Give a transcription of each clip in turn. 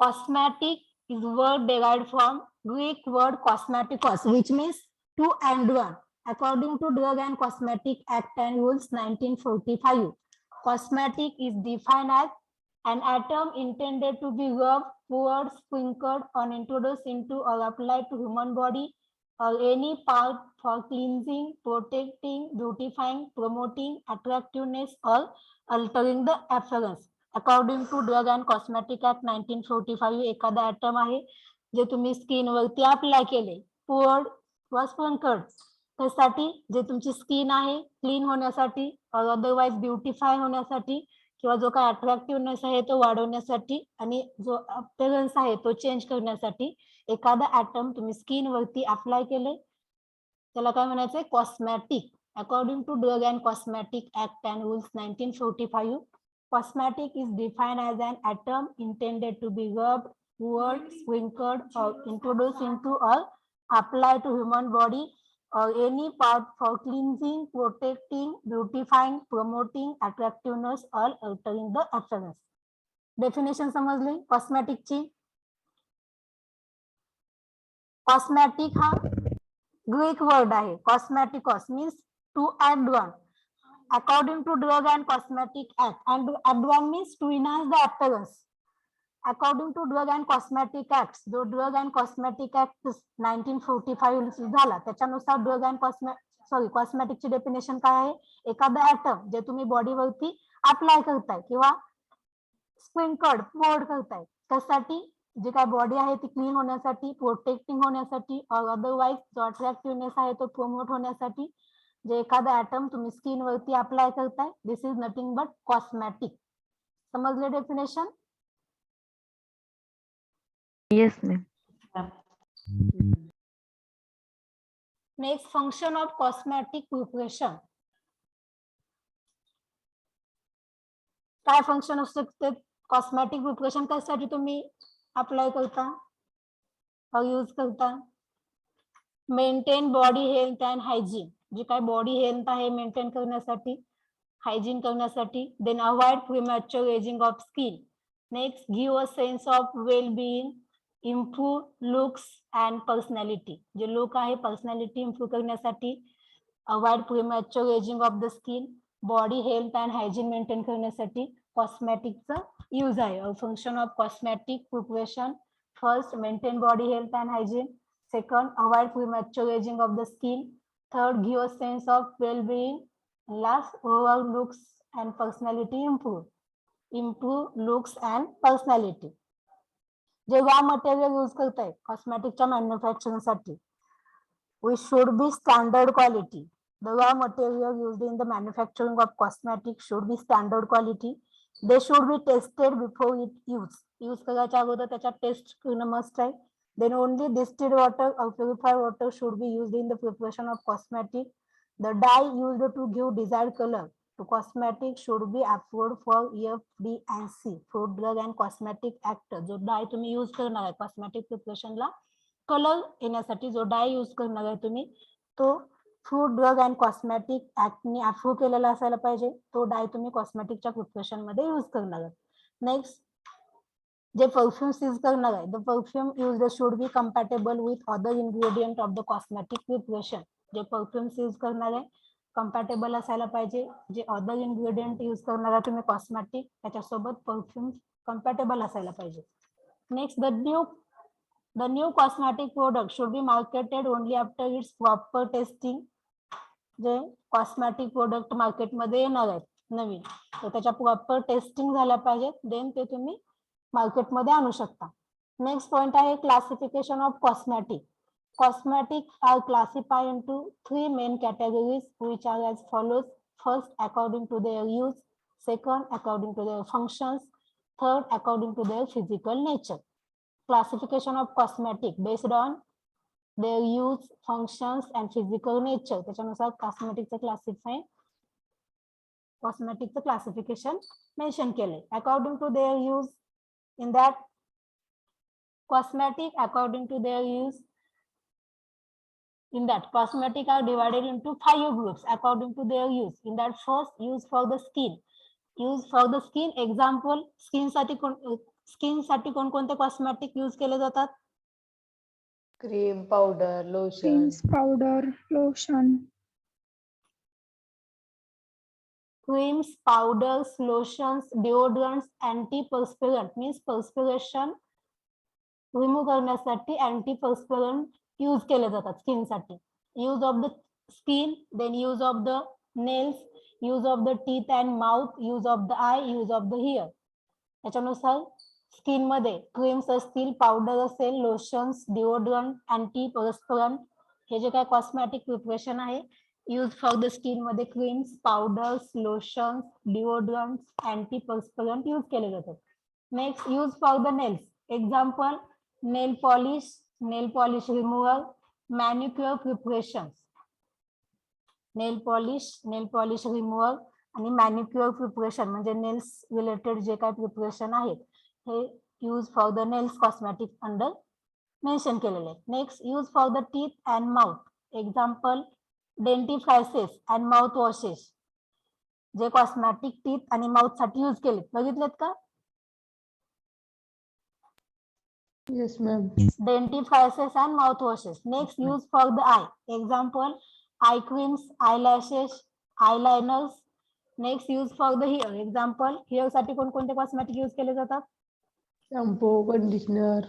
Cosmetic is word derived from Greek word cosmetikos, which means two and one. According to Drug and Cosmetic Act and Rules 1945, cosmetic is defined as an atom intended to be rubbed, poured, sprinkled, or introduced into or applied to human body or any part for cleansing, protecting, beautifying, promoting attractiveness, or altering the appearance. According to drug and cosmetic act 1945 एखादा atom आहे जे तुम्ही skin वरती apply केले, poured वा sprinkled, त्यासाठी जे तुमची skin आहे clean होण्यासाठी और अदरवाइज ब्युटिफाय होण्यासाठी किंवा जो काय अट्रॅक्टिव्हनेस आहे तो वाढवण्यासाठी आणि जो अपीअरन्स आहे तो चेंज करण्यासाठी एखादा ऍटम तुम्ही स्किन वरती अप्लाय केले त्याला काय म्हणायचंय? Cosmetic. According to drug and cosmetic act and rules 1945, cosmetic is defined as an atom intended to be rubbed, poured, sprinkled, or introduced into or applied to human body or any part for cleansing, protecting, beautifying, promoting attractiveness, or altering the appearance. Definition समजली cosmetic ची? Cosmetic हा Greek word आहे. Cosmetikos means to add one. According to Drug and Cosmetic Act, and add one means to enhance the appearance. According to Drug and Cosmetic Act, जो Drug and Cosmetic Act 1945 झाला त्याच्यानुसार drug and कॉस्मेटिकची definition काय आहे? एखादा atom जे तुम्ही बॉडीवरती apply करताय किंवा sprinkled poured करताय त्यासाठी जी काय बॉडी आहे ती क्लीन होण्यासाठी, प्रोटेक्टिंग होण्यासाठी और अदरवाइज जो अट्रॅक्टिव्हनेस आहे तो प्रमोट होण्यासाठी जे एखादा ऍटम तुम्ही स्किन वरती अप्लाय करताय, this is nothing but cosmetic. समजले definition? Yes, ma'am. Next function of cosmetic preparation. काय फंक्शन असू शकते? कॉस्मेटिक प्रिपरेशन कशासाठी तुम्ही अप्लाय करता और यूज करता? Maintain body health and hygiene. जी काय बॉडी हेल्थ आहे मेंटेन करण्यासाठी, हायजीन करण्यासाठी. Then avoid premature ageing of skin. Next give a sense of well being, improve looks and personality. जे लुक आहे पर्सनॅलिटी इम्प्रूव्ह करण्यासाठी, avoid premature ageing of the skin, body health and hygiene maintain करण्यासाठी कॉस्मेटिकचा use आहे. Function of cosmetic preparation: first, maintain body health and hygiene. Second, avoid premature aging of the skin. Third, give a sense of well-being. Last, overall looks and personality improve. Improve looks and personality. J raw material use करताय कॉस्मेटिकच्या manufacturing साठी, we should be standard quality. The raw material used in the manufacturing of cosmetic should be standard quality. They should be tested before it used. Use करायच्या अगोदर त्याच्या test करणं must आहे. Then only distilled water or purified water should be used in the preparation of cosmetic. The dye used to give desired color to cosmetic should be approved for FD&C, Food, Drug and Cosmetic Act. जो dye तुम्ही use करणार आहे cosmetic प्रिपरेशनला colour येण्यासाठी जो di use करणार आहे तुम्ही तो फूड, ड्रग अँड कॉस्मेटिक ऍक्टने अप्रूव्ह केलेला असायला पाहिजे. तो डाय तुम्ही कॉस्मेटिकच्या प्रिपरेशन मध्ये यूज करणार आहे. नेक्स्ट, जे परफ्यूम्स यूज करणार आहे, the perfume use should be compatible with other ingredient of the cosmetic preparation. J perfumes use करणार आहे कंपॅटेबल असायला पाहिजे. जे अदर इन्ग्रेडियंट यूज करणार आहे तुम्ही कॉस्मेटिक त्याच्यासोबत परफ्यूम्स कंपॅटेबल असायला पाहिजे. Next, the new cosmetic product should be marketed only after its proper testing. J cosmetic product मार्केटमध्ये येणार आहेत नवीन तर त्याच्या प्रॉपर टेस्टिंग झाल्या पाहिजेत, देन ते तुम्ही मार्केटमध्ये आणू शकता. नेक्स्ट पॉइंट आहे classification of cosmetic. Cosmetics are classified into three main categories which are as follows. First, according to their use. Second, according to their functions. Third, according to their physical nature. Classification of cosmetic based on their use, functions and physical nature. त्याच्यानुसार कॉस्मेटिकचं classification mention केले. According to their use, in that cosmetic according to their use, in that cosmetic are divided into 5 groups according to their use. In that, first, use for the skin. Use for the skin example स्किनसाठी कोणकोणते cosmetic use केले जातात? Cream, powder, lotion. Creams, powder, lotion. Creams, powders, lotions, deodorants, antiperspirant means perspiration remove करण्यासाठी antiperspirant use केले जातात स्किनसाठी. Use of the skin, then use of the nails, use of the teeth and mouth, use of the eye, use of the hair. त्याच्यानुसार skin मध्ये creams असतील, powder असेल, lotions, deodorant, antiperspirant हे जे काय cosmetic preparation आहे use for the skin मध्ये creams, powders, lotions, deodorants, antiperspirant use केले जातात. Next use for the nails example nail polish remover, manicure preparation. Nail polish remover आणि manicure preparation म्हणजे nails related जे काय प्रिपरेशन आहेत हे use for the nails cosmetic under mention केलेले आहेत. Next use for the teeth and mouth example dentifrices and mouth washes जे cosmetic teeth आणि माउथ साठी यूज केलेत. बघितलेत का? Yes, ma'am. Dentifrices and mouthwashes. Next, use for the eye. Example, eye creams, eyelashes, eyeliners. Next, use for the hair. Example, hair साठी कोणकोणते cosmetic use केले जातात? Shampoo, conditioner.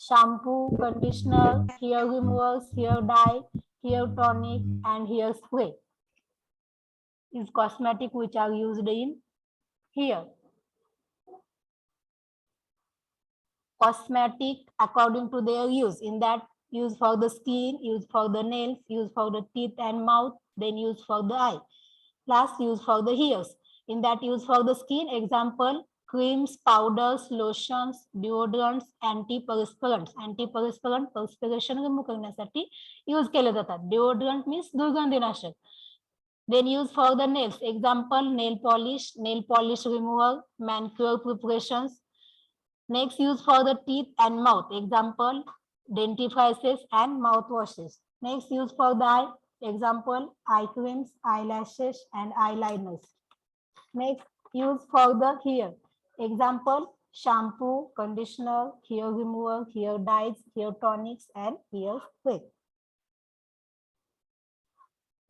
Shampoo, conditioner, hair removers, hair dye, hair tonic, and hair spray. Is cosmetic which are used in hair. Cosmetic according to their use, in that use for the skin, use for the nails, use for the teeth and mouth, then use for the eye. Last, use for the hairs, in that use for the skin example creams, powders, lotions, deodorants, antiperspirant perspiration remove करण्यासाठी use केले जातात. deodorant means दुर्गंधीनाशक. Then use for the nails example nail polish remover, manicure preparations. Next, use for the teeth and mouth. Example, dentifrices and mouthwashes. Next, use for the eye. Example, eye creams, eyelashes, and eyeliners. Next, use for the hair. Example, shampoo, conditioner, hair remover, hair dyes, hair tonics, and hair spray.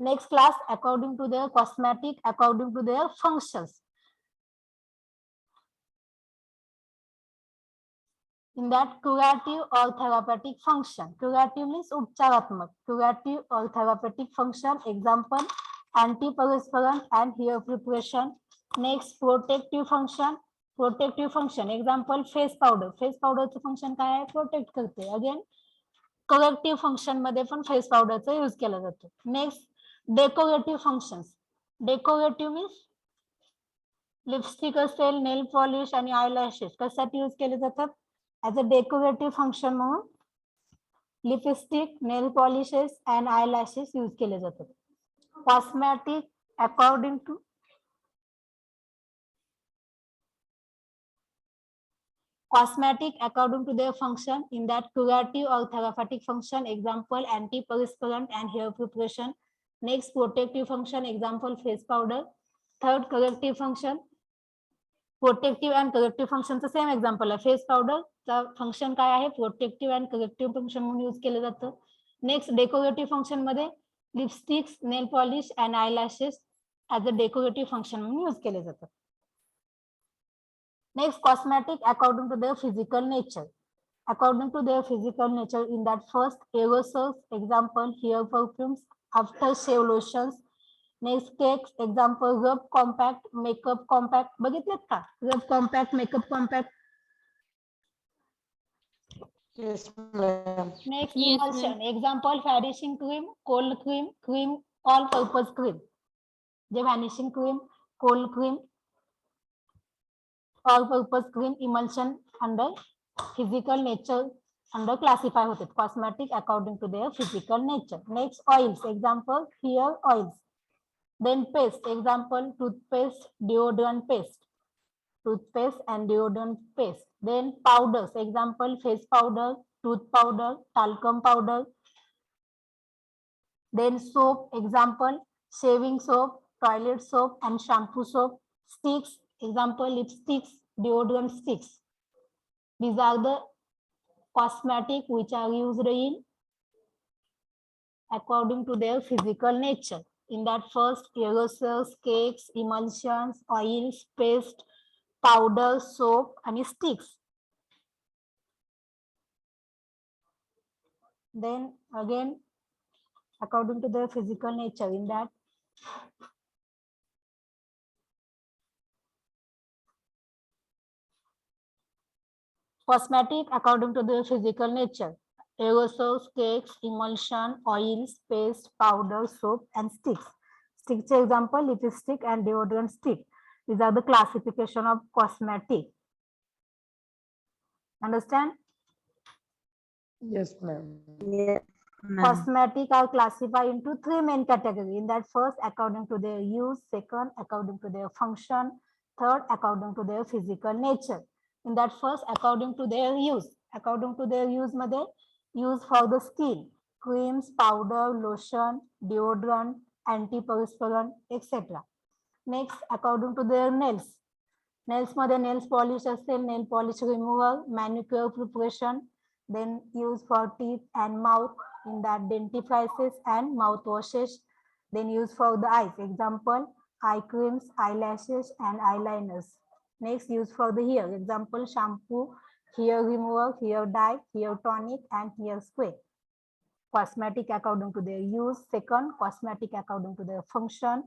Next class, according to their cosmetic, according to their functions. In that curative or therapeutic function. Curative means उपचारात्मक. Curative or therapeutic function. Example, antiperspirant and hair preparation. Next, protective function. Protective function. Example, face powder. Face powder चं function काय आहे? Protect करते. Again, corrective function मध्ये पण face powder चा use केला जातो. Next, decorative functions. Decorative means lipstick असेल, नेल पॉलिश आणि आयलॅशेस कशासाठी यूज केले जातात? As a decorative function म्हणून lipstick, nail polishes and eyelashes use केले जातात. Cosmetic according to their function, in that curative or therapeutic function, example antiperspirant and hair preparation. Next, protective function, example face powder. Third, corrective function. Protective and corrective फंक्शनचं same example आहे. Face पावडरचा function काय आहे? Protective and corrective function म्हणून use केलं जातं. Next, decorative function मध्ये lipsticks, nail polish and eyelashes as a decorative function म्हणून यूज केले जातात. Next, cosmetic according to their physical nature. According to their physical nature, in that first, aerosols, example, hair perfumes, aftershave lotions. Next, cakes, example, rub compact, makeup compact. बघितलेत का? Rub compact, makeup compact. Yes, ma'am. Next, emulsion, example, vanishing cream, cold cream, cream, all-purpose cream. जे vanishing cream, cold cream, all-purpose cream, emulsion under physical nature under classify होते. Cosmetic according to their physical nature. Next, oils, example, hair oils. Then paste, example, toothpaste, deodorant paste. Toothpaste and deodorant paste. Then powders, example, face powder, tooth powder, talcum powder. Then soap, example, shaving soap, toilet soap and shampoo soap. Sticks, Example, lipsticks, deodorant sticks. These are the cosmetic which are used in according to their physical nature. In that first, aerosols, cakes, emulsions, oils, paste, powder, soap, and sticks. Then again, according to their physical nature, in that cosmetic according to their physical nature. Aerosols, cakes, emulsion, oils, paste, powder, soap, and sticks. Sticks example, lipstick and deodorant stick. These are the classification of cosmetic. Understand? Yes, ma'am. Yes, ma'am. Cosmetic are classified into three main categories. In that first, according to their use. Second, according to their function. Third, according to their physical nature. In that first, according to their use. According to their use मध्ये use for the skin, creams, powder, lotion, deodorant, antiperspirant, etc. Next, according to their nails. Nails मध्ये nails polish असेल, nail polish removal, manicure preparation, then use for teeth and mouth, in that dentifrices and mouthwashes, then use for the eyes. Example, eye creams, eyelashes, and eyeliners. Next, use for the hair. Example, shampoo, hair remover, hair dye, hair tonic, and hair spray. Cosmetic according to their use. Second, cosmetic according to their function.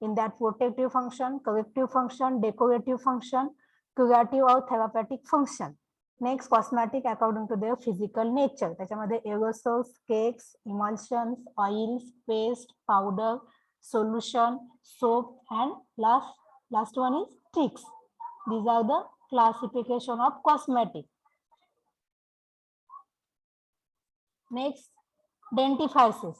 In that protective function, corrective function, decorative function, curative or therapeutic function. Next, cosmetic according to their physical nature. त्याच्यामध्ये aerosols, cakes, emulsions, oils, paste, powder, solution, soap, and last one is sticks. These are the classification of cosmetic. Next, dentifrices.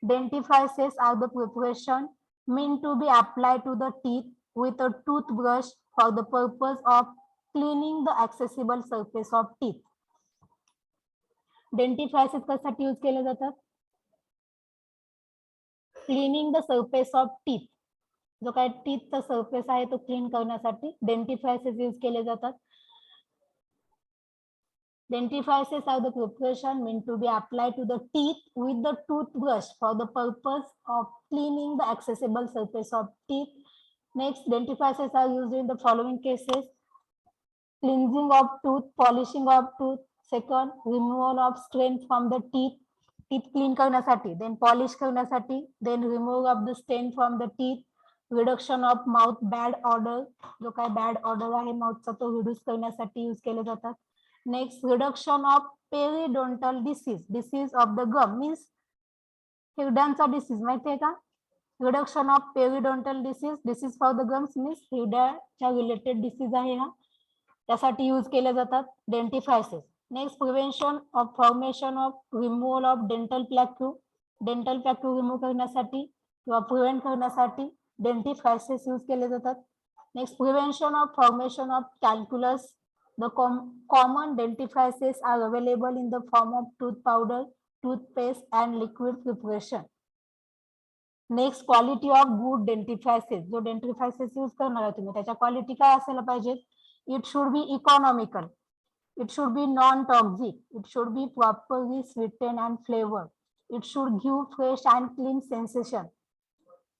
Dentifrices are the preparation meant to be applied to the teeth with a toothbrush for the purpose of cleaning the accessible surface of teeth. Dentifrices कशासाठी use केले जातात? Cleaning the surface of teeth. जो काय टीथचा surface आहे तो clean करण्यासाठी डेंटिफ्रायसेस use केले जातात. Dentifrices are the preparation meant to be applied to the teeth with the toothbrush for the purpose of cleaning the accessible surface of teeth. Next, dentifrices are used in the following cases: cleansing of tooth, polishing of tooth. Second, removal of stain from the teeth, teeth clean करण्यासाठी. Then polish करण्यासाठी. Then removal of the stain from the teeth. Reduction of mouth bad odor, जो काय bad odor आहे माउथचा तो reduce करण्यासाठी use केले जातात. Next, reduction of periodontal disease, disease of the gum means हिरड्यांचा disease माहितीये का? Reduction of periodontal disease, disease for the gums means हिरड्याच्या related disease आहे हा, त्यासाठी यूज केले जातात dentifrices. Next, prevention of formation of removal of dental plaque, dental plaque remove करण्यासाठी किंवा prevent करण्यासाठी dentifrices यूज केले जातात. Next, prevention of formation of calculus. The common dentifrices are available in the form of tooth powder, toothpaste, and liquid preparation. Next, quality of good dentifrices. जो dentifrices use करणार आहे तुम्ही त्याच्या quality काय असायला पाहिजे? It should be economical. It should be non-toxic. It should be properly sweetened and flavored. It should give fresh and clean sensation.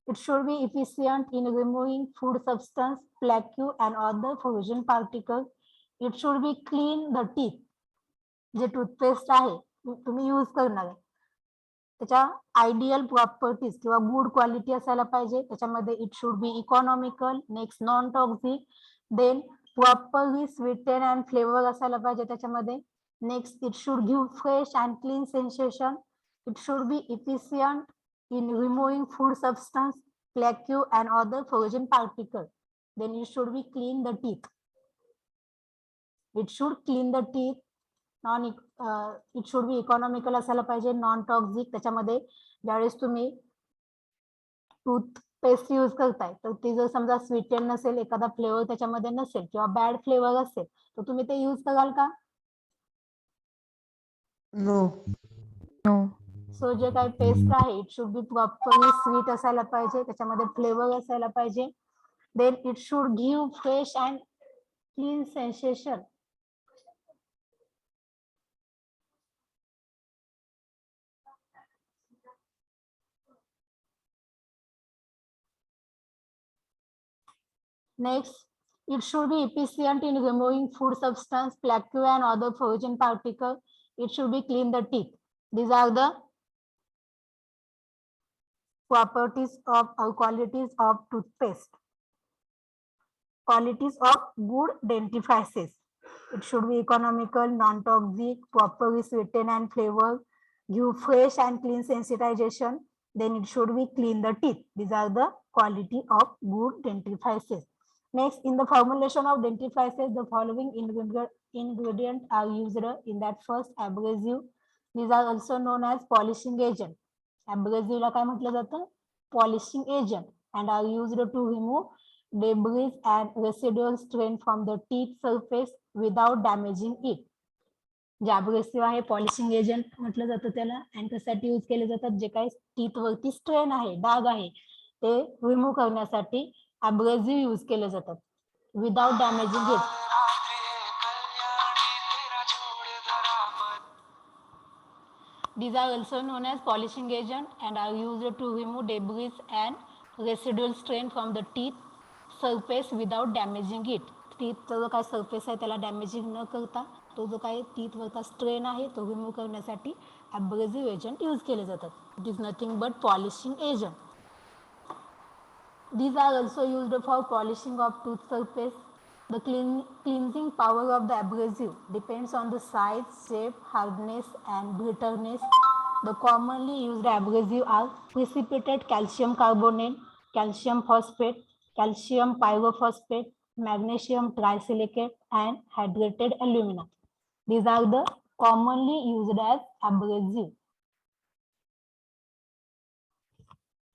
It should be efficient in removing food substance, plaque, and other foreign particles. It should be clean the teeth. जे toothpaste आहे तुम्ही use करणार आहे त्याच्या ideal properties किंवा good quality असायला पाहिजे. त्याच्यामध्ये it should be economical. Next, non toxic. Then properly sweeten and flavour असायला पाहिजे त्याच्यामध्ये. Next, it should give fresh and clean sensation. It should be efficient in removing food substance, plaque, and other foreign particles. Then you should be clean the teeth. It should clean the teeth. It should be economical असायला पाहिजे. Non toxic. त्याच्यामध्ये ज्यावेळेस तुम्ही toothpaste use करताय तर ती जर समजा स्वीटेन नसेल, एखादा फ्लेवर त्याच्यामध्ये नसेल किंवा बॅड फ्लेवर असेल तर तुम्ही ते यूज कराल का? No. No. सो जे काही पेस्ट आहे it should be properly sweet असायला पाहिजे, त्याच्यामध्ये फ्लेवर असायला पाहिजे. then it should give fresh and clean sensation. Next, it should be efficient in removing food substance, plaque, and other foreign particles. It should be clean the teeth. These are the properties of or qualities of toothpaste. Qualities of good dentifrices. It should be economical, non-toxic, properly sweetened and flavored, give fresh and clean sensitization. Then it should be clean the teeth. These are the quality of good dentifrices. Next, in the formulation of dentifrices, the following ingredients are used in that. First, abrasive. These are also known as polishing agent. Abrasive ला काय म्हटलं जातं? Polishing agent, and are used to remove debris and residual strain from the teeth surface without damaging it. J abrasive आहे polishing agent म्हटलं जातं त्याला, आणि कशासाठी use केले जातात? जे काही टीथ वरती स्ट्रेन आहे, डाग आहे, ते रिमूव्ह करण्यासाठी abrasive यूज केले जातात without damaging it. These are also known as polishing agent and are used to remove debris and residual strain from the teeth surface without damaging it. टीथचा जो काय सरफेस आहे त्याला डॅमेजिंग न करता तो जो काय टीथ वरचा स्ट्रेन आहे तो रिमूव्ह करण्यासाठी abrasive एजंट यूज केले जातात. It is nothing but polishing agent. These are also used for polishing of tooth surface. The cleansing power of the abrasive depends on the size, shape, hardness, and brittleness. The commonly used abrasive are precipitate calcium carbonate, calcium phosphate, calcium pyrophosphate, magnesium trisilicate, and hydrated alumina. These are the commonly used as abrasive.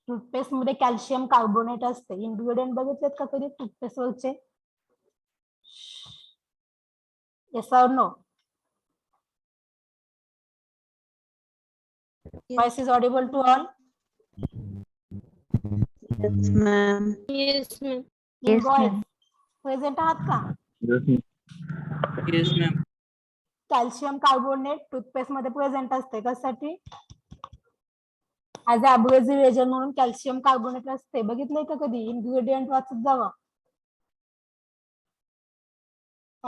Toothpaste मध्ये calcium carbonate असते. Ingredient बघितलेत का कधी toothpaste वरचे? Yes or no? Voice is audible to all? Yes, ma'am. Yes, ma'am. Yes, Boys, ma'am. Present आहात का? Yes, ma'am. Calcium carbonate toothpaste मध्ये present असते. कशासाठी? ऍज अ अब्रेसिव्ह एजंट म्हणून कॅल्शियम कार्बोनेट असते. बघितलंय का कधी? इन्ग्रेडियंट वाचत जावा.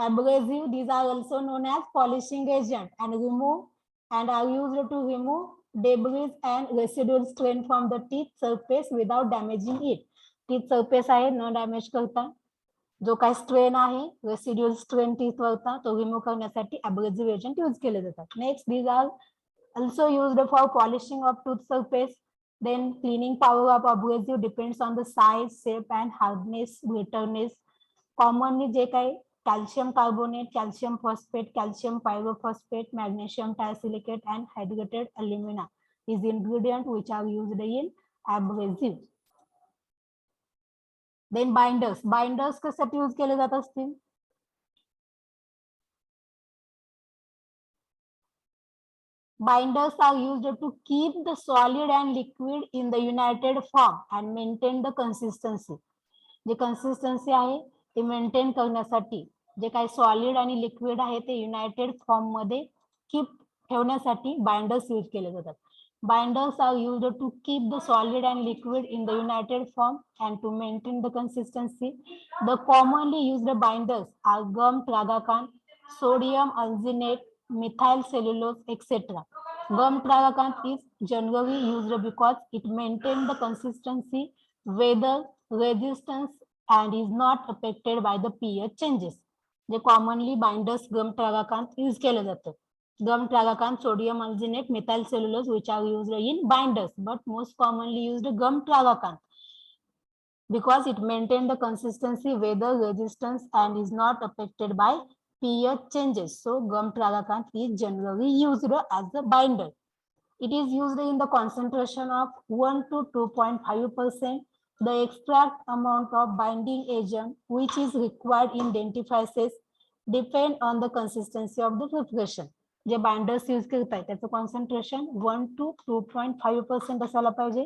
Abrasive, these are also known as polishing agent and are used to remove debris and residual strain from the teeth surface without damaging it. Teeth surface आहे न damage करता जो काही स्ट्रेन आहे रेसिड्युअल स्ट्रेन टीथ वरता तो remove करण्यासाठी abrasive agent use केले जातात. Next, these are also used for polishing of tooth surface. Then cleaning power of abrasive depends on the size, shape, and hardness, brittleness. Commonly जे काही calcium carbonate, calcium phosphate, calcium pyrophosphate, magnesium trisilicate, and hydrated alumina is ingredients which are used in abrasive. Then binders. Binders कशासाठी use केले जात असतील? Binders are used to keep the solid and liquid in the united form and maintain the consistency. J consistency आहे ते maintain करण्यासाठी जे काही solid आणि liquid आहे ते युनायटेड फॉर्म मध्ये कीप ठेवण्यासाठी बाइंडर्स यूज केले जातात. Binders are used to keep the solid and liquid in the united form and to maintain the consistency. The commonly used binders are gum tragacanth, sodium alginate, methyl cellulose, etc. Gum tragacanth is generally used because it maintains the consistency, weather resistance, and is not affected by the pH changes. J commonly binders gum tragacanth use केलं जातं. Gum tragacanth, sodium alginate, methyl cellulose, which are used in binders, but most commonly used gum tragacanth because it maintains the consistency, weather resistance, and is not affected by pH changes. So gum tragacanth is generally used as a binder. It is used in the concentration of 1 to 2.5%. The extract amount of binding agent which is required in dentifrices depend on the consistency of the preparation. J binders use करताय त्याचं concentration 1 to 2.5% असायला पाहिजे.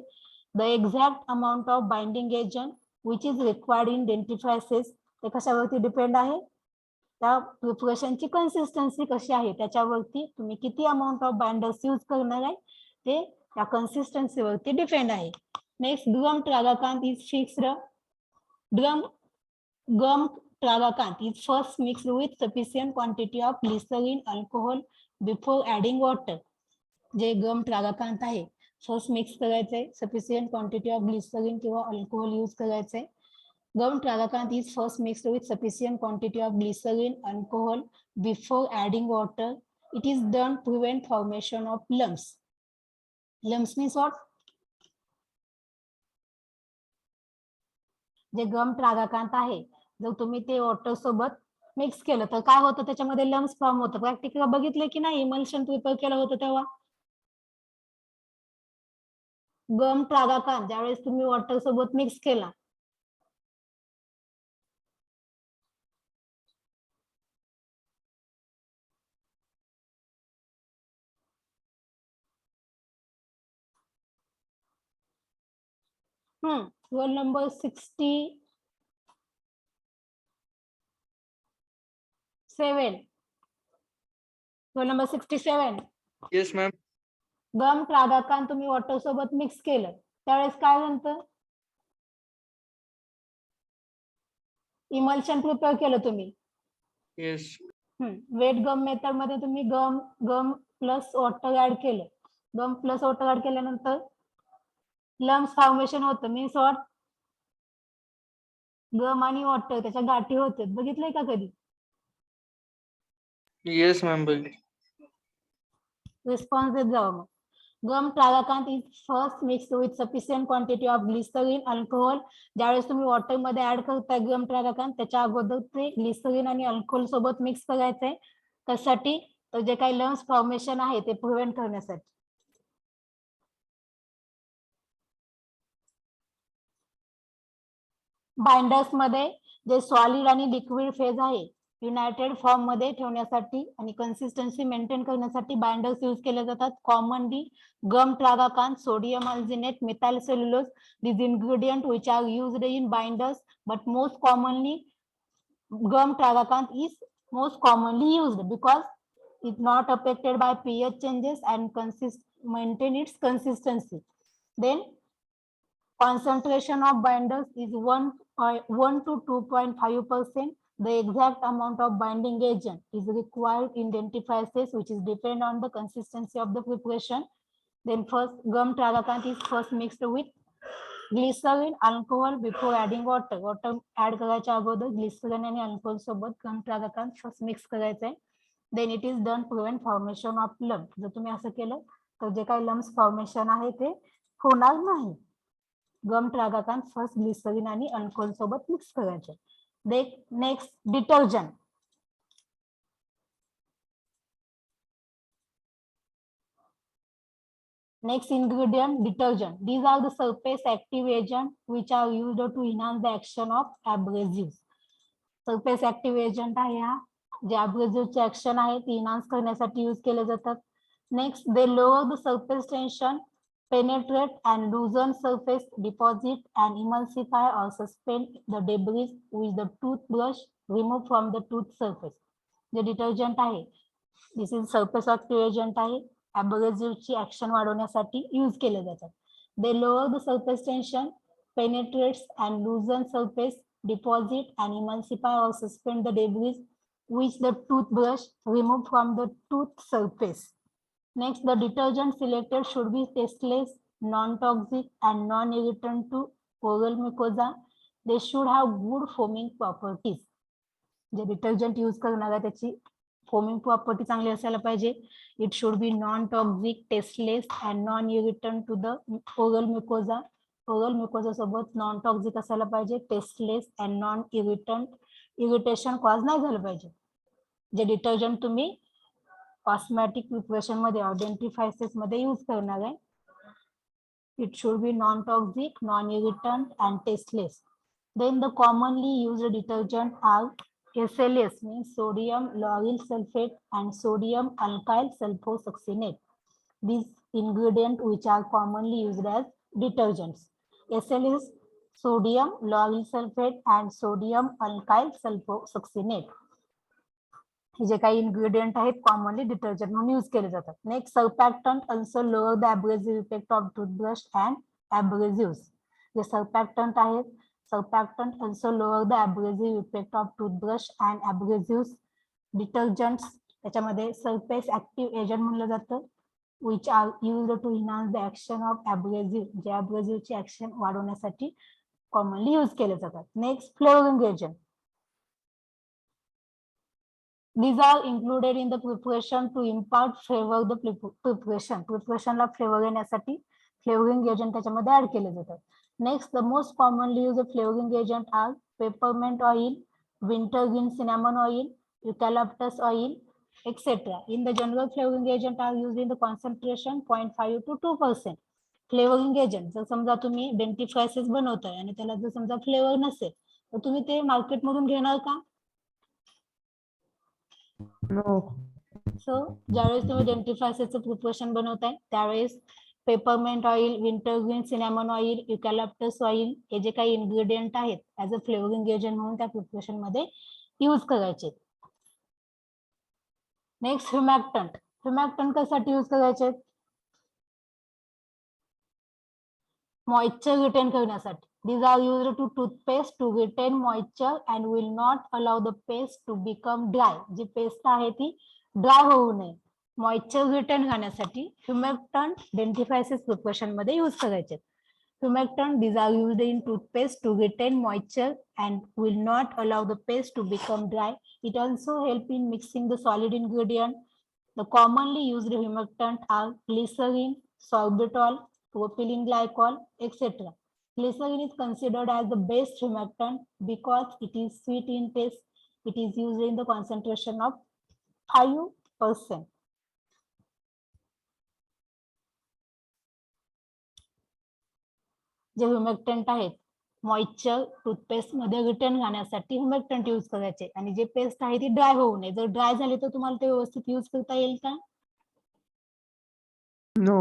The exact amount of binding agent which is required in dentifrices, ते कशावरती depend आहे, त्या प्रिपरेशनची consistency कशी आहे त्याच्यावरती, तुम्ही किती अमाऊंट ऑफ बाइंडर्स यूज करणार आहे ते त्या कन्सिस्टन्सीवरती डिपेंड आहे. Next, gum tragacanth is fixed. Gum tragacanth is first mixed with sufficient quantity of glycerin alcohol before adding water. J gum tragacanth आहे फर्स्ट मिक्स करायचंय, सफिशियंट क्वांटिटी ऑफ ग्लिसरीन किंवा alcohol use करायचंय. गम tragacanth is first mixed with sufficient quantity of glycerin alcohol before adding water. It is done to prevent formation of lumps. Lumps means what? J gum tragacanth आहे जर तुम्ही ते water सोबत mix केलं तर काय होतं, त्याच्यामध्ये लम्स फॉर्म होतं. प्रॅक्टिकल बघितलं की नाही, इमल्शन प्रिपेअर केलं होतं तेव्हा. गम ट्रागाकांत ज्यावेळेस तुम्ही वॉटर सोबत मिक्स केला, roll number 67. Roll number 67. Yes, ma'am. गम ट्रागाकांत तुम्ही वॉटर सोबत मिक्स केलं त्यावेळेस काय म्हणतं, इमल्शन प्रिपेअर केलं तुम्ही. Yes. वेट गम मेथड मध्ये तुम्ही गम प्लस वॉटर ऍड केलं. गम प्लस वॉटर ऍड केल्यानंतर लम्स फॉर्मेशन होतं. मीन्स वॉट, गम आणि वॉटर त्याच्या गाठी होते. बघितलंय का कधी? Yes, ma'am. रिस्पॉन्स देत जावं मग. Gum tragacanth is first mixed with sufficient quantity of glycerine alcohol. ज्यावेळेस तुम्ही वॉटर मध्ये ऍड करताय गम ट्रागाकांत त्याच्या अगोदर ते ग्लिसरीन आणि अल्कोहोल सोबत मिक्स करायचंय. त्यासाठी तर जे काही लम्स फॉर्मेशन आहे ते प्रिव्हेंट करण्यासाठी. बाइंडर्स मध्ये जे सॉलिड आणि लिक्विड फेज आहे युनायटेड फॉर्म मध्ये ठेवण्यासाठी आणि कन्सिस्टन्सी मेंटेन करण्यासाठी बाइंडर्स यूज केले जातात. Commonly gum tragacanth, sodium alginate, methyl cellulose, these ingredients which are used in binders, but most commonly gum tragacanth is most commonly used because it's not affected by pH changes and maintain its consistency. Then concentration of binders is 1 to 2.5%. The exact amount of binding agent is required in dentifrices, which is depend on the consistency of the preparation. Then first, gum tragacanth is first mixed with glycerin alcohol before adding water. Water add करायच्या अगोदर glycerine आणि alcohol सोबत गम ट्रागाकांत first mix करायचंय. Then it is done to prevent formation of lump. जर तुम्ही असं केलं तर जे काही लम्स फॉर्मेशन आहे ते होणार नाही. गम ट्रागाकांत फर्स्ट ग्लिसरीन आणि अल्कोहोल सोबत मिक्स करायचे. Next, detergent. Next ingredient, detergent. These are the surface active agent which are used to enhance the action of abrasives. Surface active agent आहे हा, जे abrasive ची ऍक्शन आहे ती इन्हान्स करण्यासाठी यूज केले जातात. Next, they lower the surface tension, penetrate and loosen surface, deposit and emulsify or suspend the debris with the toothbrush removed from the tooth surface. जे detergent आहे, this is surface active agent आहे, abrasive ची action वाढवण्यासाठी use केले जातात. They lower the surface tension, penetrates and loosen surface, deposit and emulsify or suspend the debris which the toothbrush remove from the tooth surface. Next, the detergent selected should be tasteless, non-toxic and non-irritant to oral mucosa. They should have good foaming properties. जे detergent use करणार आहे त्याची foaming property चांगली असायला पाहिजे. It should be non toxic, tasteless and non irritant to the oral mucosa. Oral mucosa सोबत non toxic असायला पाहिजे, tasteless and non irritant, irritation cause नाही झालं पाहिजे. जे डिटर्जंट तुम्ही कॉस्मेटिक प्रिपरेशन मध्ये डेंटिफ्रायसेस मध्ये यूज करणार आहे, it should be non toxic, non irritant and tasteless. Then the commonly used detergent are SLS, means sodium lauryl sulfate and sodium alkyl sulfosuccinate. These ingredients which are commonly used as detergents. SLS sodium lauryl sulphate and sodium alkyl sulphosuccinate. हे जे काही ingredient आहेत commonly detergent म्हणून use केले जातात. Next surfactant also lower the abrasive effect of toothbrush and abrasive. जे surfactant आहेत, surfactant also lower the abrasive effect of toothbrush and abrasive. Detergents त्याच्यामध्ये सरफेस ऍक्टिव्ह एजंट म्हणलं जातं, which are used to enhance the action of abrasive. जे ॲब्रेसिव्हची action वाढवण्यासाठी commonly use केले जातात. Next flavouring agent. These are included in the preparation to impart flavor the preparation. प्रिपरेशनला flavour येण्यासाठी फ्लेवरिंग एजंट त्याच्यामध्ये ऍड केले जातात. Next the most commonly use flavouring agent are peppermint oil, wintergreen cinnamon oil, eucalyptus oil, etc. In the general flavoring agent are used in the concentration 0.5 to 2%. Flavouring agent जर समजा तुम्ही डेंटिफ्रायसिस बनवताय आणि त्याला जर समजा फ्लेवर नसेल तर तुम्ही ते मार्केटमधून घेणार का? No. सो ज्यावेळेस तुम्ही डेंटिफ्रायसिसचं प्रिपरेशन बनवताय त्यावेळेस peppermint oil, wintergreen cinnamon oil, eucalyptus oil हे जे काही इन्ग्रेडियंट आहेत ऍज अ फ्लेवरिंग एजंट म्हणून त्या प्रिपरेशन मध्ये यूज करायचे. नेक्स्ट ह्युमॅक्टंट. ह्युमॅक्टंट कशासाठी यूज करायचे? मॉइश्चर रिटेन करण्यासाठी. These are used to toothpaste to retain moisture and will not allow the paste to become dry. जी पेस्ट आहे ती ड्राय होऊ नये. मॉइश्चर रिटेन करण्यासाठी ह्युमॅक्टंट डेंटिफ्रायसिस प्रिपरेशन मध्ये यूज करायचे. Humectant, these are used in toothpaste to retain moisture and will not allow the paste to become dry. It also helps in mixing the solid ingredient. The commonly used humectant are glycerin, sorbitol, propylene glycol, etc. Glycerin is considered as the best humectant because it is sweet in taste. It is used in the concentration of 5%. जे ह्युमेक्टंट आहेत moisture toothpaste मध्ये return राहण्यासाठी ह्युमेक्टंट use करायचे आणि जे paste आहे ती dry होऊ नये. जर ड्राय झाली तर तुम्हाला ते व्यवस्थित यूज करता येईल का? No.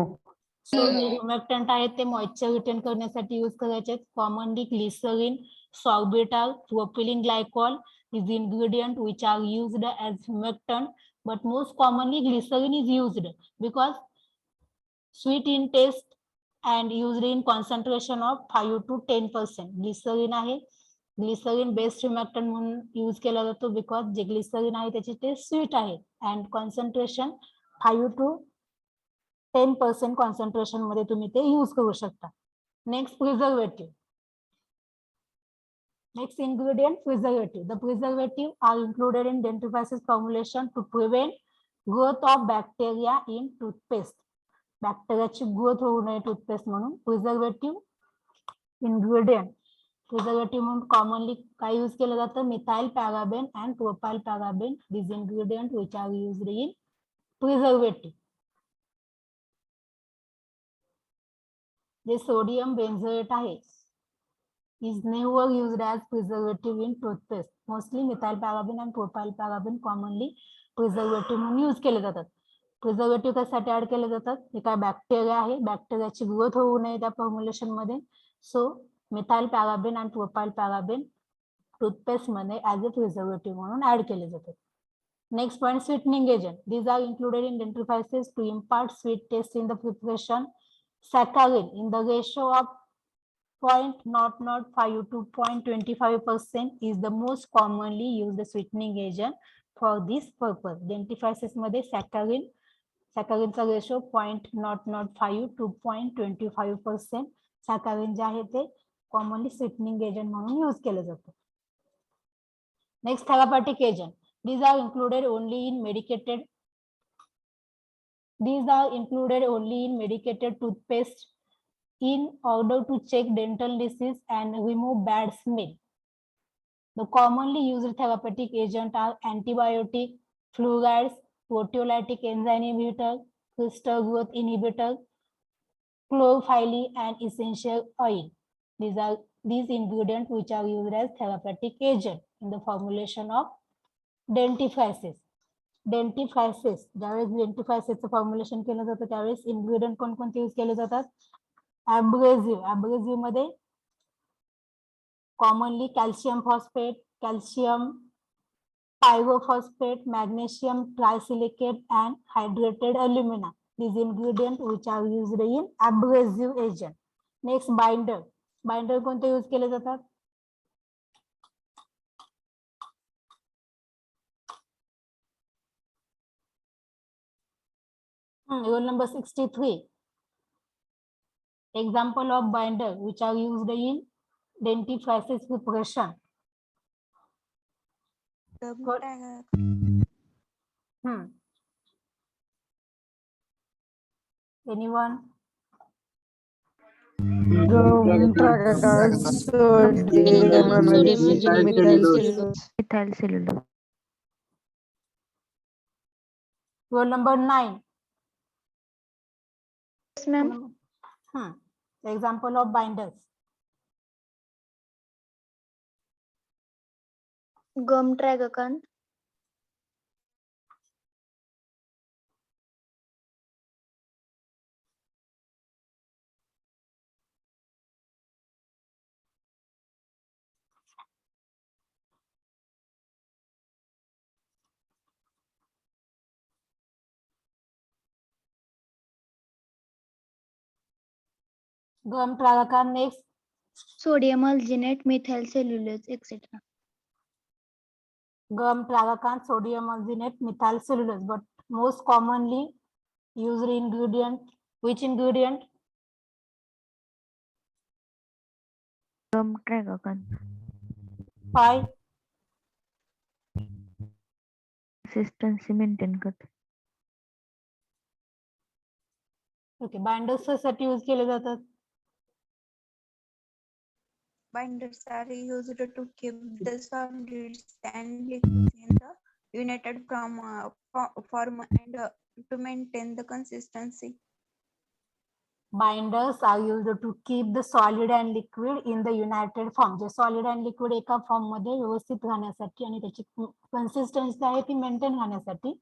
ह्युमेक्टंट आहेत ते मॉइश्चर रिटर्न करण्यासाठी यूज करायचे. Commonly glycerin, sorbitol, propylene glycol is ingredient which are used as humectant, but most commonly glycerin is used because sweet in taste and used in concentration of 5 to 10%. Glycerine आहे, glycerine best ह्युमॅक्टंट म्हणून use केला जातो because J glycerine आहे त्याची test sweet आहे and concentration 5 to 10% concentration मध्ये तुम्ही ते यूज करू शकता. Next preservative. Next ingredient, preservative. The preservative are included in dentifrice formulation to prevent growth of bacteria in toothpaste. बॅक्टेरियाची ग्रोथ होऊ नये टूथपेस्ट म्हणून प्रिझर्वेटिव्ह इन्ग्रेडियंट. प्रिझर्वेटिव्ह म्हणून कॉमनली काय यूज केलं जातं? Methyl paraben and propyl paraben. This ingredient which are used in preservative. जे sodium benzoate आहे is never used as preservative in toothpaste. Mostly methyl paraben and propyl paraben commonly preservative म्हणून use केले जातात. Preservative कशासाठी add केले जातात? हे काय bacteria आहे, बॅक्टेरियाची ग्रोथ होऊ नये त्या फॉर्म्युलेशन मध्ये. सो methyl paraben and propyl पॅराबेन toothpaste मध्ये ऍज अ प्रिझर्वेटिव्ह म्हणून ऍड केले जातात. Next point, sweetening agent. These are included in dentifrices to impart sweet taste in the preparation. Saccharin in the ratio of 0.005 to 0.25% is the most commonly used sweetening agent for this purpose. Dentifrices मध्ये सॅकॅरिनचा ratio 0.005 to 0.25%. सॅकॅरिन जे आहे ते commonly sweetening agent म्हणून use केलं जातं. Next therapeutic agent. These are included only in medicated toothpaste in order to check dental disease and remove bad smell. The commonly used therapeutic agent are antibiotic, fluorides, proteolytic enzyme inhibitor, crystal growth inhibitor, chlorophyll, and essential oil. These ingredients which are used as therapeutic agent in the formulation of dentifrices. डेंटिफ्रायसिस ज्यावेळेस डेंटिफ्रायसिसचं formulation केलं जातं त्यावेळेस ingredient कोणकोणते use केले जातात? ॲब्रेसिव्ह. ॲब्रेसिव्ह मध्ये commonly calcium phosphate, calcium pyrophosphate, magnesium trisilicate, and hydrated alumina. These ingredients which are used in abrasive agent. Next, binder. Binder कोणते यूज केले जातात? Roll number 63. Example of binder which are used in dentifrices preparation. Good. Anyone? Gum tragacan, sodium ammonium methyl cellulose. Methyl cellulose. Roll number 9. Yes, ma'am. Example of binders. Gum tragacan. Gum tragacan. Next, Sodium alginate, methyl cellulose, etc. gum tragacan, sodium alginate, methyl cellulose. But most commonly used ingredient, which ingredient? Gum tragacan. 5. Consistency maintain करते. Okay, binders साठी use केले जातात. Binders are used to keep the solids and liquids in the united form and to maintain the consistency. Binders are used to keep the solid and liquid in the united form. J solid and liquid एका form मध्ये व्यवस्थित राहण्यासाठी आणि त्याची consistency आहे ती maintain राहण्यासाठी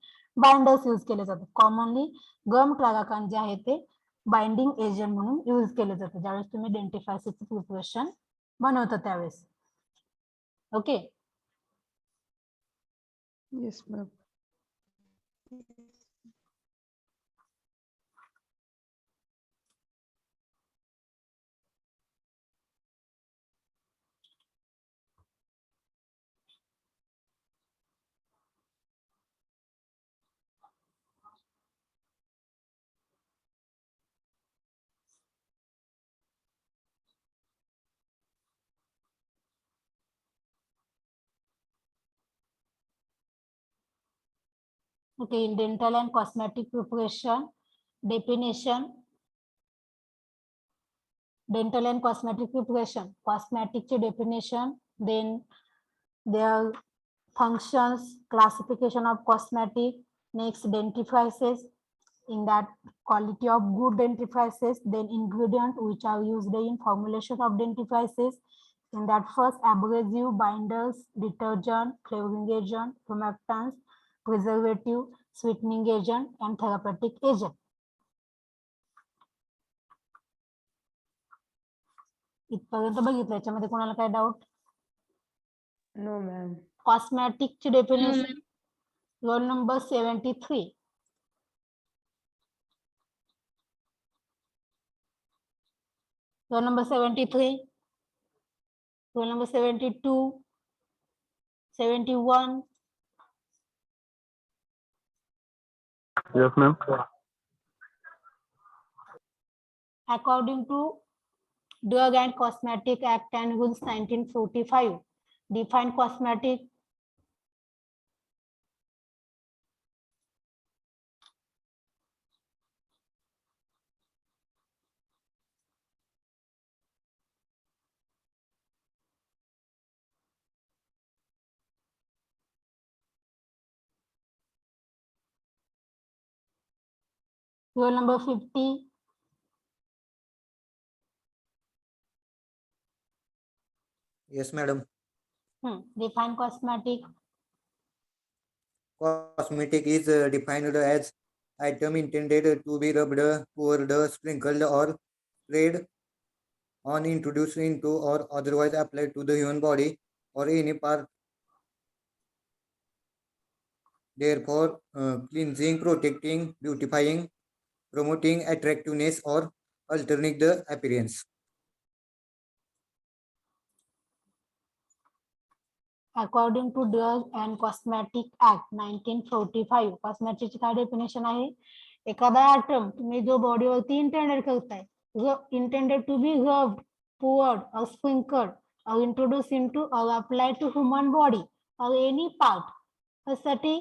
binders use केले जातात. कॉमनली गम ट्रागाकान जे आहे ते बाइंडिंग एजंट म्हणून यूज केले जाते ज्यावेळेस तुम्ही डेंटिफायसिसचं प्रिपरेशन बनवता त्यावेळेस. Okay. Yes, ma'am. Okay, in dental and cosmetic preparation, definition. Dental and cosmetic preparation. Cosmetic definition, then their functions, classification of cosmetic, next dentifrices, in that quality of good dentifrices, then ingredient which are used in formulation of dentifrices, in that first abrasive, binders, detergent, flavoring agent, humectants, preservative, sweetening agent, and therapeutic agent. इथपर्यंत बघितलं याच्यामध्ये कोणाला काय doubt? No, ma'am. Cosmetic ची definition roll number 73. Roll number 73, roll number 72, 71. Yes, ma'am. According to Drug and Cosmetic Act and Rules 1945, define cosmetic. Roll number 50. Yes, madam. Define cosmetic. Cosmetic is defined as item intended to be rubbed, poured, sprinkled, or sprayed on introduced into or otherwise applied to the human body or any part. Therefore, cleansing, protecting, beautifying, promoting attractiveness or altering the appearance. According to Drug and Cosmetic Act 1945, कॉस्मेटिकची काय definition आहे? एखादा atom तुम्ही जो बॉडीवरती intended करताय, intended to be rubbed, poured or sprinkled or introduced into or applied to human body or any part त्यासाठी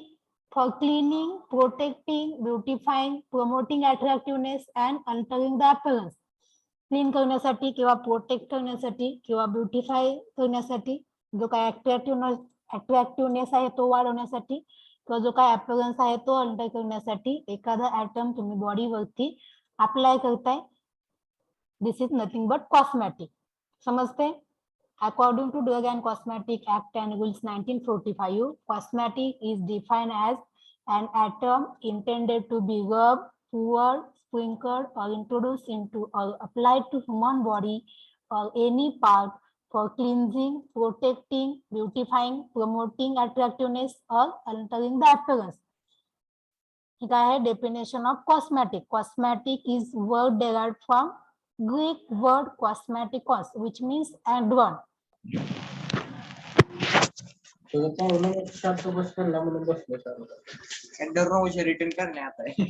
for cleaning, protecting, beautifying, promoting attractiveness and altering the appearance. Clean करण्यासाठी किंवा protect करण्यासाठी किंवा beautify करण्यासाठी, जो काय अट्रॅक्टिव्हनेस आहे तो वाढवण्यासाठी किंवा जो काय अपीअरन्स आहे तो अल्टर करण्यासाठी एखादा ऍटम तुम्ही बॉडीवरती अप्लाय करताय, this is nothing but cosmetic. समजते? According to Drug and Cosmetic Act and Rules 1945, cosmetic is defined as an atom intended to be rubbed, poured, sprinkled or introduced into or applied to human body or any part for cleansing, protecting, beautifying, promoting attractiveness or altering the appearance. काय आहे definition of cosmetic? Cosmetic is word derived from Greek word cosmetikos, which means adorn. Return करणे आता है.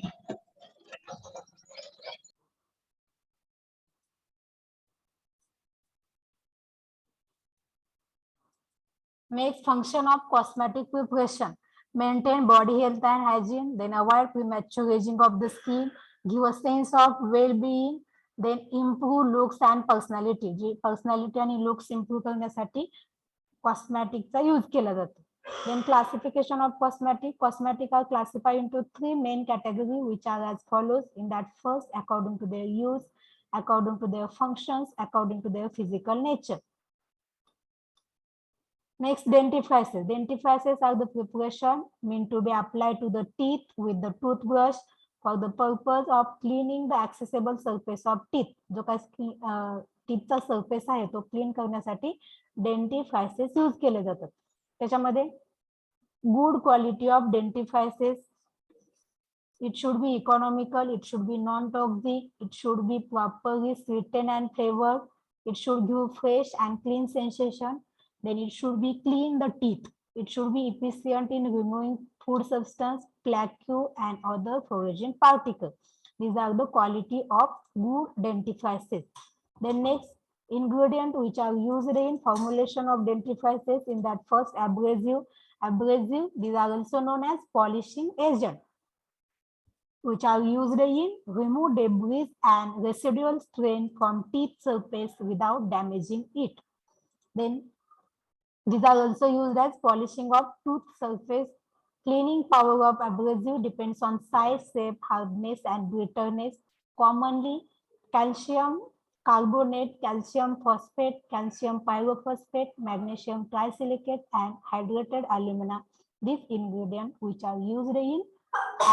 Next, function of cosmetic preparation: maintain body health and hygiene, then avoid premature aging of the skin, give a sense of well-being, then improve looks and personality. Ji personality आणि looks improve करण्यासाठी कॉस्मेटिकचा use केला जातो. Then classification of cosmetic. Cosmetic are classified into three main categories, which are as follows. In that, first, according to their use, according to their functions, according to their physical nature. Next, dentifrices. Dentifrices are the preparation meant to be applied to the teeth with the toothbrush for the purpose of cleaning the accessible surface of teeth. जो काय टीथचा surface आहे तो clean करण्यासाठी डेंटिफ्रायसेस use केले जातात. त्याच्यामध्ये good quality of dentifrices. It should be economical, it should be non-toxic, it should be properly sweetened and flavored, it should give fresh and clean sensation. Then it should be clean the teeth. It should be efficient in removing food substance, plaque and other foreign particles. These are the quality of good dentifrices. Then next, ingredient which are used in formulation of dentifrices. In that, first, abrasive. Abrasive, these are also known as polishing agent, which are used in remove debris and residual strain from teeth surface without damaging it. Then these are also used as polishing of tooth surface. Cleaning power of abrasive depends on size, shape, hardness, and brittleness. Commonly, calcium carbonate, calcium phosphate, calcium pyrophosphate, magnesium trisilicate, and hydrated alumina. These ingredients which are used in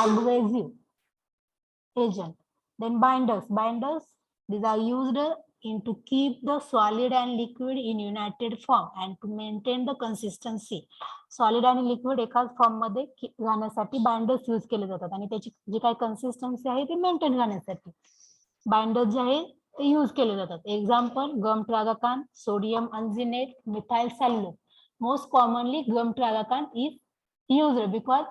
abrasive agent. Then binders. Binders, these are used in to keep the solid and liquid in united form and to maintain the consistency. Solid आणि liquid एकाच form मध्ये राहण्यासाठी binders use केले जातात आणि त्याची जी काही consistency आहे ती मेंटेन राहण्यासाठी बाइंडर्स जे आहे ते यूज केले जातात. Example, gum tragacanth, sodium alginate, methyl cellulose. Most commonly gum tragacanth is used because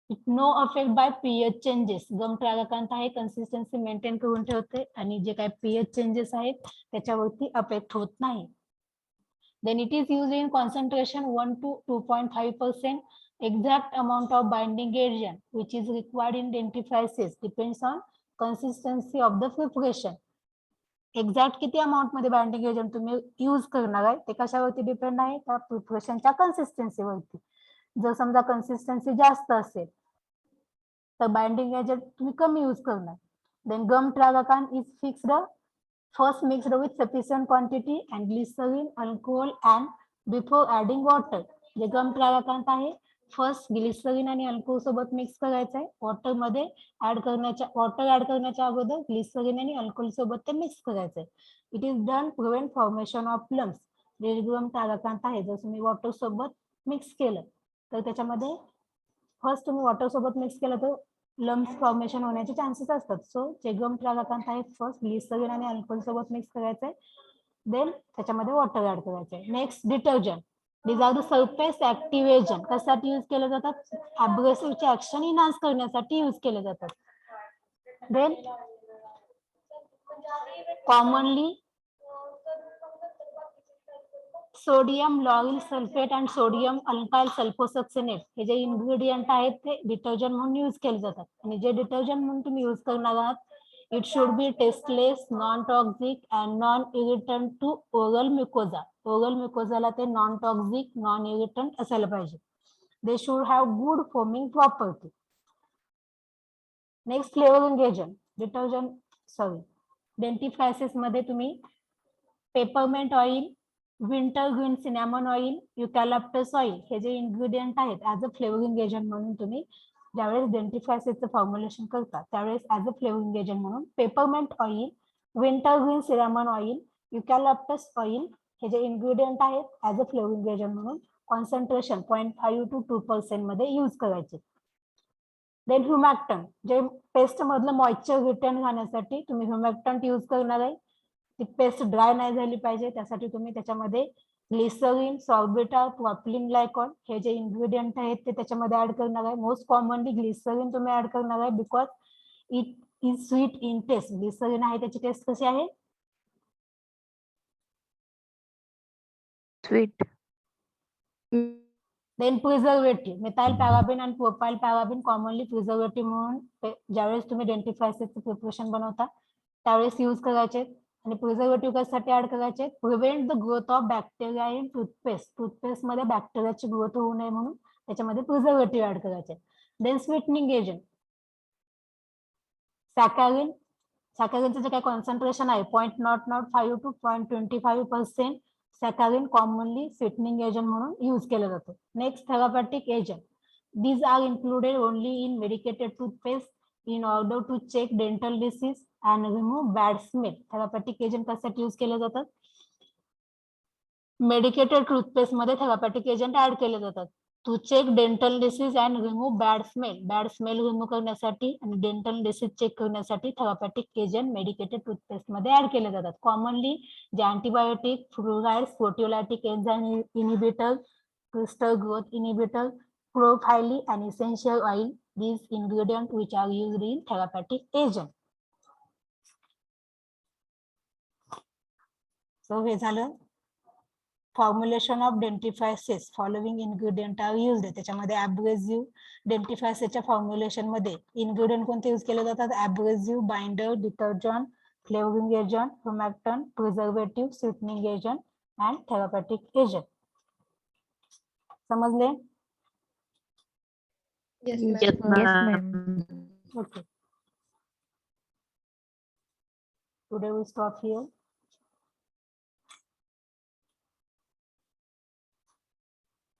it no affect by pH changes. Gum tragacanth आहे कन्सिस्टन्सी मेंटेन करून ठेवते आणि जे काही pH चेंजेस आहेत त्याच्यावरती अफेक्ट होत नाही. Then it is used in concentration 1 to 2.5%. Exact amount of binding agent which is required in dentifrices depends on consistency of the preparation. Exact किती अमाऊंट मध्ये बाइंडिंग एजंट तुम्ही यूज करणार आहे ते कशावरती डिपेंड आहे? त्या प्रिपरेशनच्या कन्सिस्टन्सीवरती. जर समजा कन्सिस्टन्सी जास्त असेल तर बाइंडिंग एजंट तुम्ही कमी यूज करणार. Then gum tragacanth is fixed, first mixed with sufficient quantity and glycerin, alcohol and before adding water. J gum tragacanth आहे फर्स्ट ग्लिसरीन आणि अल्कोहोल सोबत मिक्स करायचं आहे. वॉटर ऍड करण्याच्या अगोदर ग्लिसरीन आणि अल्कोहोल सोबत ते मिक्स करायचंय. It is done prevent formation of lumps. रेडियम तारकांत आहे, जर तुम्ही वॉटर सोबत मिक्स केलं तर त्याच्यामध्ये फर्स्ट तुम्ही वॉटर सोबत मिक्स केलं तर लम्स फॉर्मेशन होण्याचे चान्सेस असतात. सो चेगम ट्रागाकांत आहे फर्स्ट ग्लिसरीन आणि अल्कोहोल सोबत मिक्स करायचंय, देन त्याच्यामध्ये वॉटर ऍड करायचंय. Next detergent. These are the surface active agent. कशासाठी यूज केले जातात? अब्रेसिव्हचे ऍक्शन इन्हान्स करण्यासाठी यूज केले जातात. Then commonly sodium lauryl sulphate and sodium alkyl sulphosuccinate हे जे इन्ग्रेडियंट आहेत ते डिटर्जंट म्हणून यूज केले जातात. आणि जे डिटर्जंट म्हणून तुम्ही यूज करणार आहात, it should be tasteless, non toxic and non irritant to oral mucosa. Oral म्युकोजाला ते नॉन टॉक्सिक, नॉन इरिटंट असायला पाहिजे. They should have good foaming property. Next flavouring agent. Dentifrices मध्ये तुम्ही peppermint oil, winter green cinnamon oil, eucalyptus oil हे जे ingredient आहेत as a flavouring agent म्हणून तुम्ही ज्यावेळेस डेंटिफ्रायसिसचं फॉर्म्युलेशन करता त्यावेळेस ऍज अ फ्लेवरिंग एजंट म्हणून peppermint oil, winter green cinnamon oil, eucalyptus oil हे जे इन्ग्रेडियंट आहेत ऍज अ फ्लेवरिंग एजंट म्हणून कॉन्सन्ट्रेशन 0.5 to 2% मध्ये यूज करायचे. देन ह्युमॅक्टंट, जे पेस्ट मधलं मॉइश्चर रिटर्न राहण्यासाठी तुम्ही ह्युमॅक्टंट यूज करणार आहे. ती पेस्ट ड्राय नाही झाली पाहिजे, त्यासाठी तुम्ही त्याच्यामध्ये ग्लिसरीन, सॉर्बिटा, प्रॉपिलिन ग्लायकॉल हे जे इन्ग्रेडियंट आहेत ते त्याच्यामध्ये ऍड करणार आहे. मोस्ट कॉमनली ग्लिसरीन तुम्ही ऍड करणार आहे because it is sweet in taste. Glycerin आहे त्याची टेस्ट कशी आहे? Sweet. Then preservative, methyl paraben आणि प्रोपाइल पॅराबिन कॉमनली प्रिझर्वेटिव्ह म्हणून ज्यावेळेस तुम्ही डेंटिफ्रायसिसचं प्रिपरेशन बनवता त्यावेळेस यूज करायचे. आणि प्रिझर्वेटिव्ह कशासाठी ऍड करायचे? Prevent the growth of bacteria in toothpaste. Toothpaste मध्ये बॅक्टेरियाची ग्रोथ होऊ नये म्हणून त्याच्यामध्ये प्रिझर्वेटिव्ह ऍड करायचे. Then sweetening agent saccharin. सॅकॅरिनचं जे काही कॉन्सन्ट्रेशन आहे 0.005 to 0.25% saccharin commonly sweetening agent म्हणून यूज केलं जातं. Next therapeutic agent. These are included only in medicated toothpaste in order to check dental disease and remove bad smell. Therapeutic agent कशासाठी use केले जातात? मेडिकेटेड टूथपेस्ट मध्ये थेरापॅटिक agent add केले जातात. To check dental disease and remove bad smell. Bad smell remove करण्यासाठी आणि dental disease check करण्यासाठी therapeutic agent medicated toothpaste मध्ये ऍड केले जातात. कॉमनली जे antibiotic, fluorides, proteolytic enzyme inhibitor, crystal growth inhibitor, प्रोफाइली and essential oil, these ingredients which are used in therapeutic agent. So हे झालं formulation of dentifrices. Following ingredient are used. त्याच्यामध्ये abrasive डेंटिफ्रायसिसच्या formulation मध्ये ingredient कोणते use केले जातात? Abrasive, binder, detergent, flavouring agent, humectant, preservative, sweetening agent and therapeutic agent. समजले? Yes, Yes, ma'am. ma'am. Okay. Today we stop here.